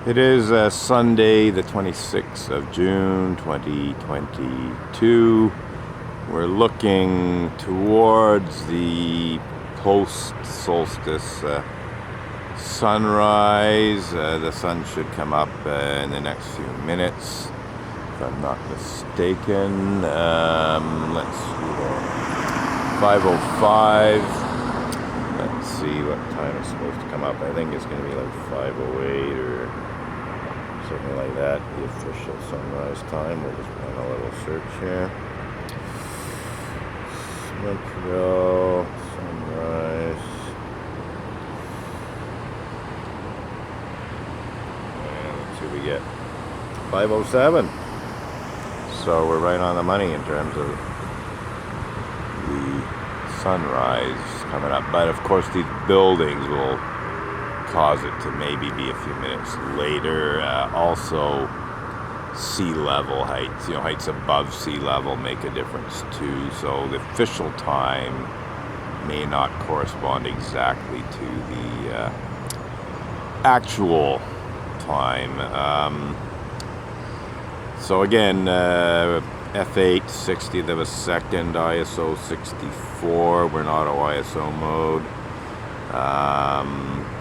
It is Sunday, the 26th of June, 2022. We're looking towards the post-solstice sunrise. The sun should come up in the next few minutes, if I'm not mistaken. Let's see, 5:05. Let's see what time it's supposed to come up. I think it's going to be like 5:08 or something like that, the official sunrise time. We'll just run a little search here. Montreal sunrise. And let's see what we get. 5:07. So we're right on the money in terms of the sunrise coming up. But of course, these buildings will cause it to maybe be a few minutes later. Also, sea level heights, heights above sea level make a difference too. So the official time may not correspond exactly to the actual time. So again, f8, 60th of a second, ISO 64. We're in auto ISO mode.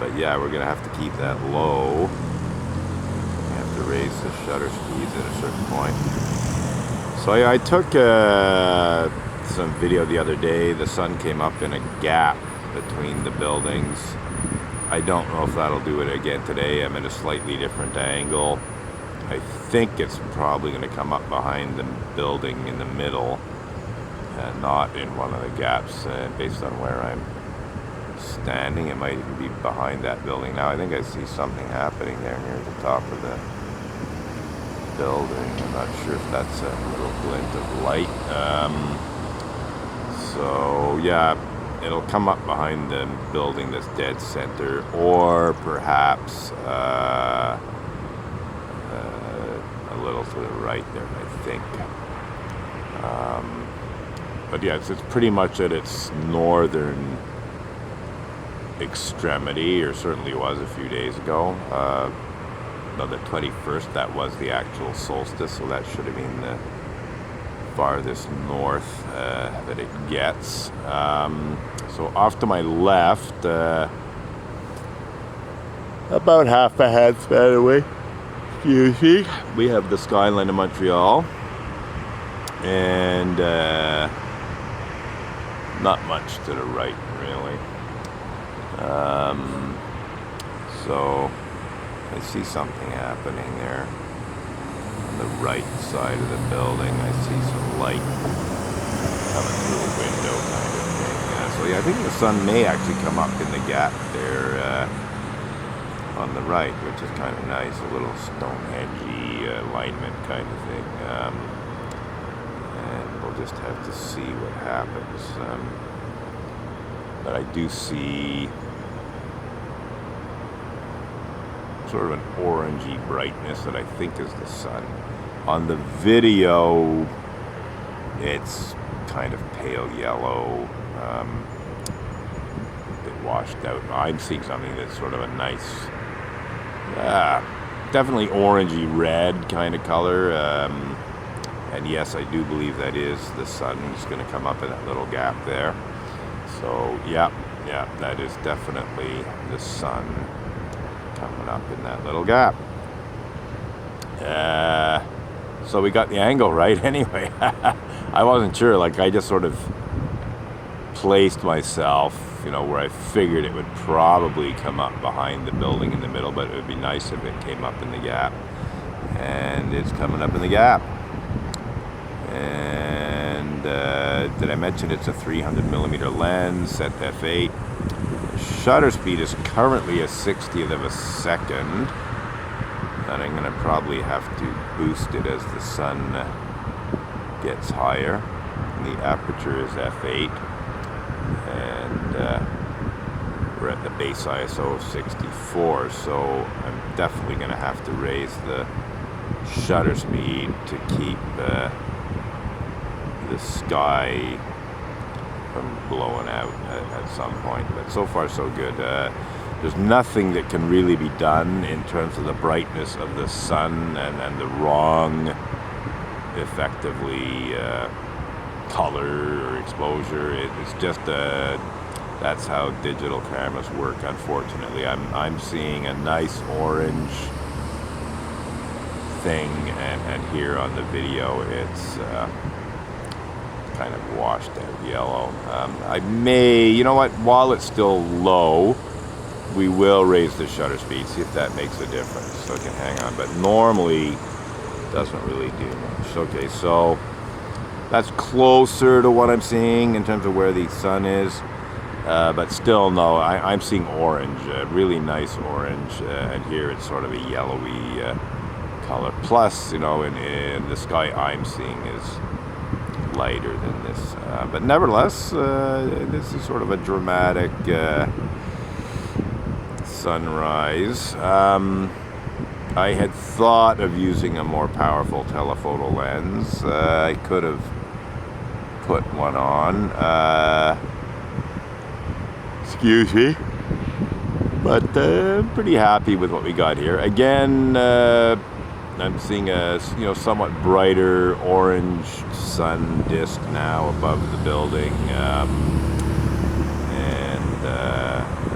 But yeah, we're gonna have to keep that low. We have to raise the shutter speeds at a certain point. So yeah, I took some video the other day. The sun came up in a gap between the buildings. I don't know if that'll do it again today. I'm at a slightly different angle. I think it's probably going to come up behind the building in the middle, and not in one of the gaps. Based on where I'm standing, it might even be behind that building. Now I think I see something happening there near the top of the building. I'm not sure if that's a little glint of light. So yeah, it'll come up behind the building that's dead center, or perhaps a little to the right there, I think. But yeah, it's pretty much at its northern extremity, or certainly was a few days ago. No, the 21st, that was the actual solstice, so that should have been the farthest north that it gets. So off to my left, about half a head span away, excuse me, we have the skyline of Montreal, and not much to the right, really. So I see something happening there on the right side of the building. I see some light coming through the window, kind of thing. So yeah, I think the sun may actually come up in the gap there on the right, which is kind of nice, a little Stonehenge alignment kind of thing. And we'll just have to see what happens. But I do see sort of an orangey brightness that I think is the sun. On the video, it's kind of pale yellow, a bit washed out. I'm seeing something that's sort of a nice, definitely orangey red kind of color. And yes, I do believe that is the sun. It's going to come up in that little gap there. So yeah, that is definitely the sun coming up in that little gap. So we got the angle right anyway. I wasn't sure, like I just sort of placed myself, where I figured it would probably come up behind the building in the middle, but it would be nice if it came up in the gap. And it's coming up in the gap. And did I mention it's a 300mm lens, set f8. Shutter speed is currently a 60th of a second, and I'm going to probably have to boost it as the sun gets higher. And the aperture is f8, and we're at the base ISO of 64, so I'm definitely going to have to raise the shutter speed to keep the sky from blowing out at some point. But so far so good. there's nothing that can really be done in terms of the brightness of the sun and the wrong, effectively, color or exposure. It's just that's how digital cameras work, unfortunately. I'm seeing a nice orange thing, and here on the video it's kind of washed out yellow. I may, you know what, while it's still low, we will raise the shutter speed, see if that makes a difference. So it can hang on, but normally doesn't really do much. Okay, so that's closer to what I'm seeing in terms of where the sun is, but still, no, I'm seeing orange, really nice orange, and here it's sort of a yellowy color. Plus, you know, in the sky I'm seeing is lighter than this, but nevertheless, this is sort of a dramatic sunrise. I had thought of using a more powerful telephoto lens. I could have put one on. Excuse me. But I'm pretty happy with what we got here. Again, I'm seeing a somewhat brighter orange sun disk now above the building, and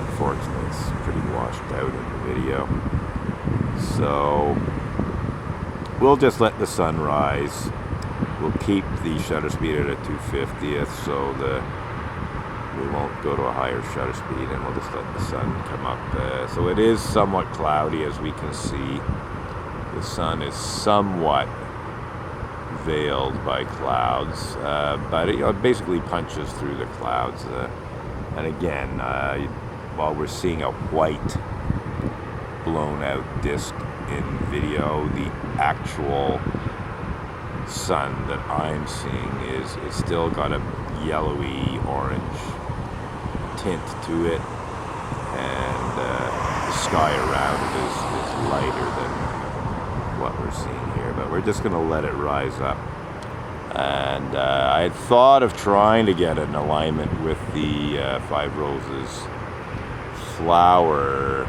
unfortunately it's pretty washed out in the video. So we'll just let the sun rise. We'll keep the shutter speed at a 2/50th, so we won't go to a higher shutter speed, and we'll just let the sun come up. So it is somewhat cloudy, as we can see. The sun is somewhat veiled by clouds, but it basically punches through the clouds. And again, while we're seeing a white blown out disc in video, the actual sun that I'm seeing is still got a yellowy orange tint to it, and the sky around it is lighter than what we're seeing here, but we're just going to let it rise up. And I had thought of trying to get an alignment with the Five Roses flower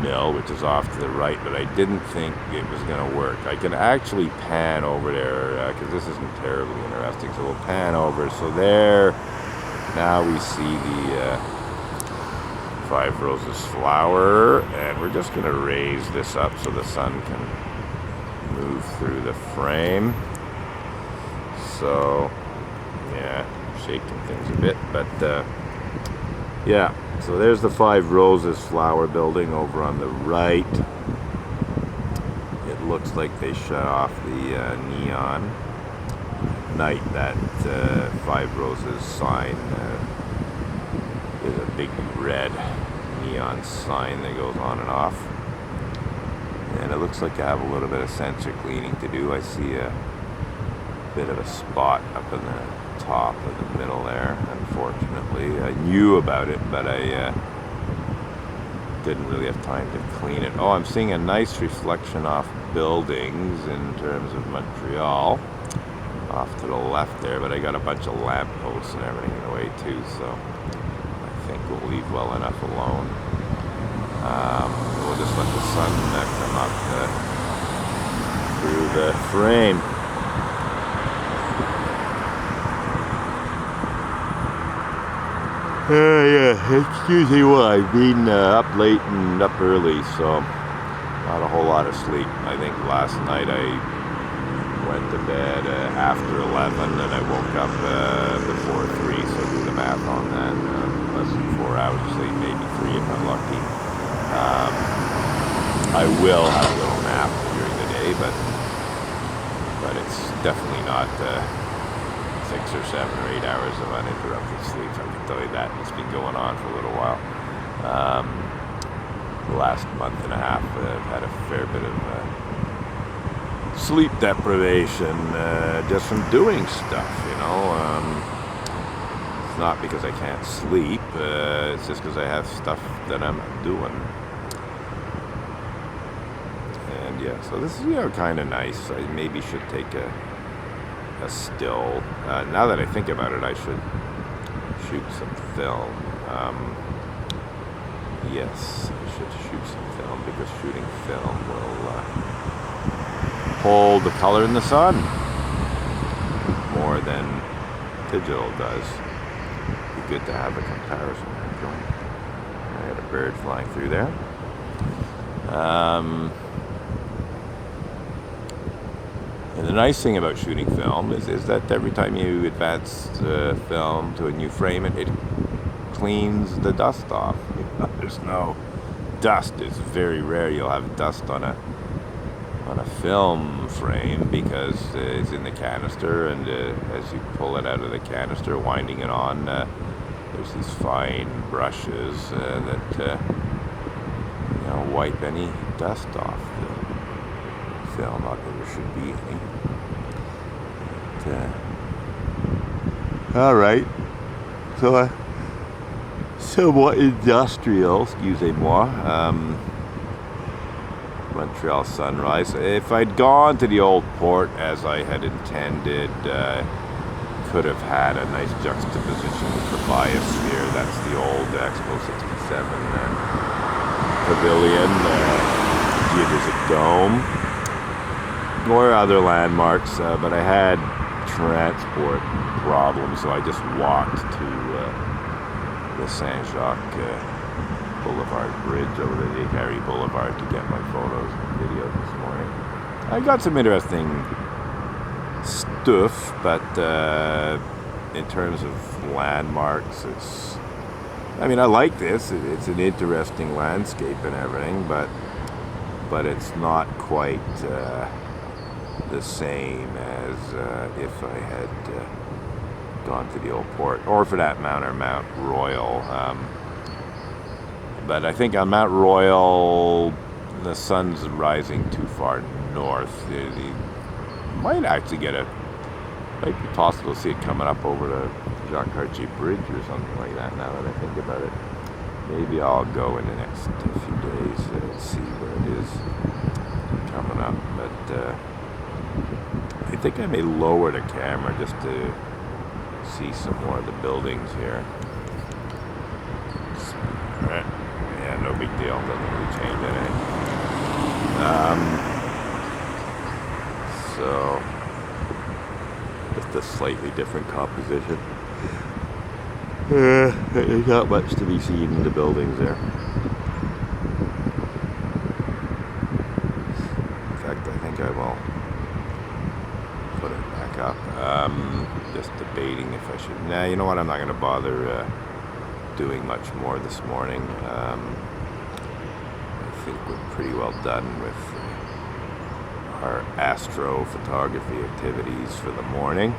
mill, which is off to the right, but I didn't think it was going to work. I can actually pan over there, because this isn't terribly interesting, so we'll pan over. So there, now we see the Five Roses flower, and we're just going to raise this up so the sun can move through the frame. So yeah, shaking things a bit, but yeah, so there's the Five Roses flower building over on the right. It looks like they shut off the neon. At night, that Five Roses sign is a big red neon sign that goes on and off. And it looks like I have a little bit of sensor cleaning to do. I see a bit of a spot up in the top of the middle there, unfortunately. I knew about it, but I didn't really have time to clean it. Oh, I'm seeing a nice reflection off buildings in terms of Montreal, off to the left there, but I got a bunch of lampposts and everything in the way too, so I think we'll leave well enough alone. We'll just let the sun come up through the frame. Yeah, excuse me why. I've been up late and up early, so not a whole lot of sleep. I think last night I went to bed after 11 and I woke up before 3, so do the math on that. Less than 4 hours of sleep, maybe 3 if I'm lucky. I will have a little nap during the day, but it's definitely not 6 or 7 or 8 hours of uninterrupted sleep. I can tell you that. It's been going on for a little while. The last month and a half, I've had a fair bit of sleep deprivation just from doing stuff, you know. It's not because I can't sleep. It's just because I have stuff that I'm doing. And yeah, so this is, kind of nice. I maybe should take a still. Now that I think about it, I should shoot some film. yes, I should shoot some film, because shooting film will hold the color in the sun more than digital does. Be good to have a comparison. I had a bird flying through there. And the nice thing about shooting film is that every time you advance the film to a new frame, it cleans the dust off. There's no dust. It's very rare you'll have dust on a film frame, because it's in the canister, and as you pull it out of the canister, winding it on, there's these fine brushes that wipe any dust off the film. Not that there should be any. All right, so somewhat industrial, excusez-moi, Montreal sunrise. If I'd gone to the old port as I had intended, could have had a nice juxtaposition with the biosphere. That's the old Expo 67 pavilion, geodesic dome, or other landmarks, but I had transport problems, so I just walked to the Saint-Jacques Boulevard Bridge over the Descartes Boulevard to get my photos and videos this morning. I got some interesting stuff, but in terms of landmarks, I like this. It's an interesting landscape and everything, but it's not quite the same as if I had gone to the old port, or for that matter, Mount Royal. But I think on Mount Royal, the sun's rising too far north. You might actually might be possible to see it coming up over the Jacques Cartier Bridge or something like that, now that I think about it. Maybe I'll go in the next few days and see where it is coming up. But I think I may lower the camera just to see some more of the buildings here. Alright. Yeah, no big deal. Doesn't really change anything. So, just a slightly different composition. There's not much to be seen in the buildings there. In fact, I think I will put it back up. Just debating if I should. Nah, you know what? I'm not going to bother doing much more this morning. I think we're pretty well done with our astrophotography activities for the morning.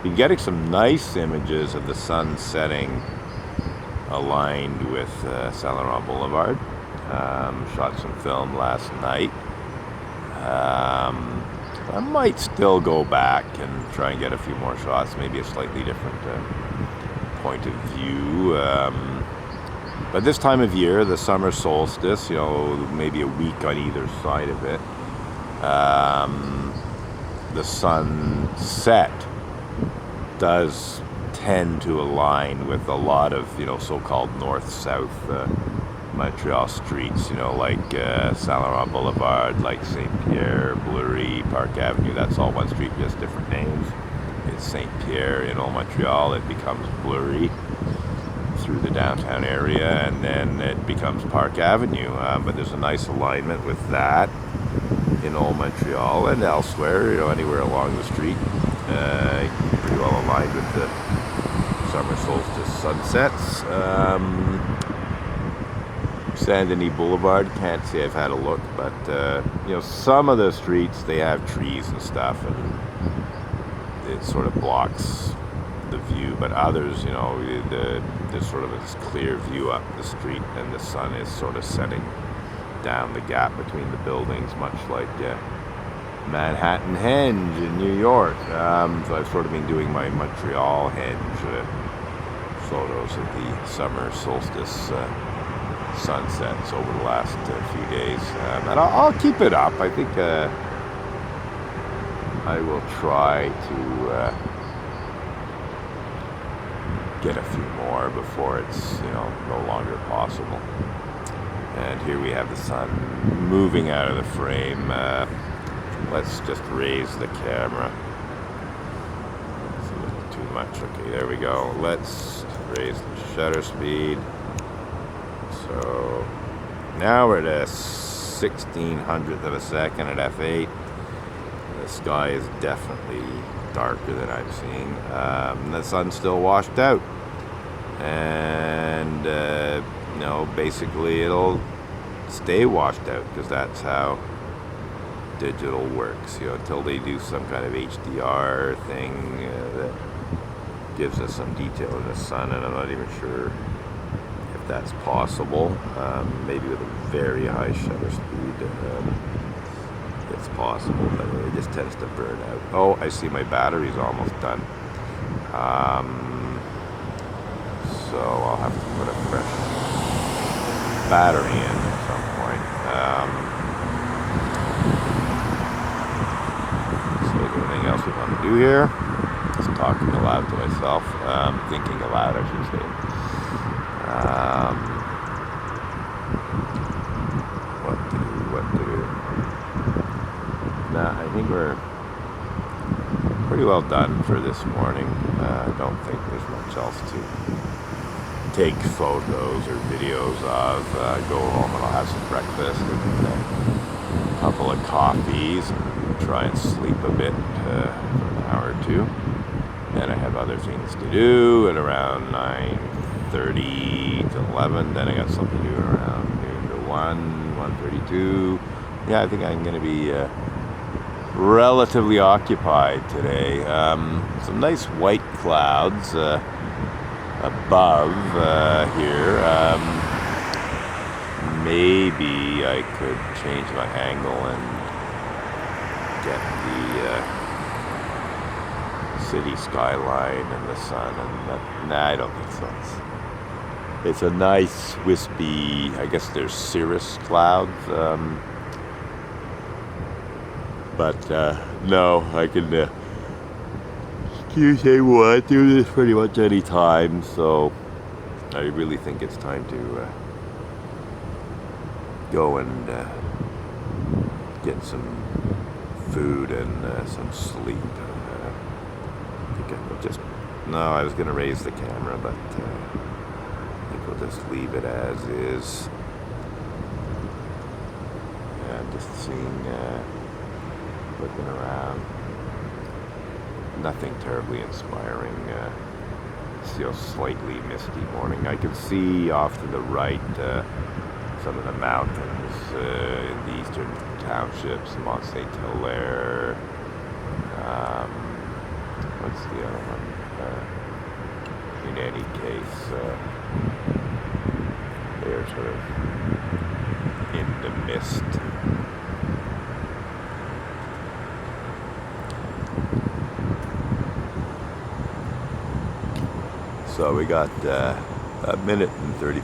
Been getting some nice images of the sun setting aligned with Saint Laurent Boulevard. Shot some film last night. I might still go back and try and get a few more shots, maybe a slightly different point of view. But this time of year, the summer solstice, maybe a week on either side of it, the sunset does tend to align with a lot of, so-called north-south Montreal streets, like Saint Laurent Boulevard, like St. Pierre, Bleury, Park Avenue. That's all one street, just different names. It's St. Pierre in Old Montreal. It becomes Bleury through the downtown area, and then it becomes Park Avenue. But there's a nice alignment with that in Old Montreal and elsewhere, anywhere along the street. Pretty well aligned with the summer solstice sunsets. Saint-Denis Boulevard, can't say I've had a look, but some of the streets, they have trees and stuff, and it sort of blocks the view, but others, there's sort of this clear view up the street, and the sun is sort of setting down the gap between the buildings, much like Manhattan Henge in New York. So I've sort of been doing my Montreal Henge photos of the summer solstice sunsets over the last few days, and I'll keep it up. I think I will try to get a few more before it's, you know, no longer possible. And here we have the sun moving out of the frame. Let's just raise the camera. It's a little too much. Okay, there we go. Let's raise the shutter speed. So now we're at a 1/1600th of a second at f8. The sky is definitely darker than I'm seeing. The sun's still washed out, and you know, basically it'll stay washed out because that's how digital works. You know, until they do some kind of HDR thing that gives us some detail in the sun, and I'm not even sure if that's possible. Maybe with a very high shutter speed. It's possible, but it just tends to burn out. Oh, I see my battery's almost done. So I'll have to put a fresh battery in at some point. So is there anything else we want to do here? Just talking aloud to myself. Thinking aloud, I should say. What to do? Nah, I think we're pretty well done for this morning. I don't think there's much else to take photos or videos of. Go home and I'll have some breakfast and a couple of coffees and try and sleep a bit for an hour or two. Then I have other things to do at around 9:30 to 11. Then I got something to do around noon to 1:32. Yeah, I think I'm going to be relatively occupied today. Some nice white clouds above here. Maybe I could change my angle and get the city skyline and the sun. And nah, I don't think so. It's a nice wispy, I guess there's cirrus clouds. But no, I can do this pretty much any time, so I really think it's time to go and get some food and some sleep. I think I will just, no, I was going to raise the camera, but I think we'll just leave it as is. Yeah, just seeing, looking around. Nothing terribly inspiring. Still slightly misty morning. I can see off to the right some of the mountains in the eastern townships, Mont Saint Hilaire. What's the other one? In any case, they're sort of in the mist. So we got a minute and 35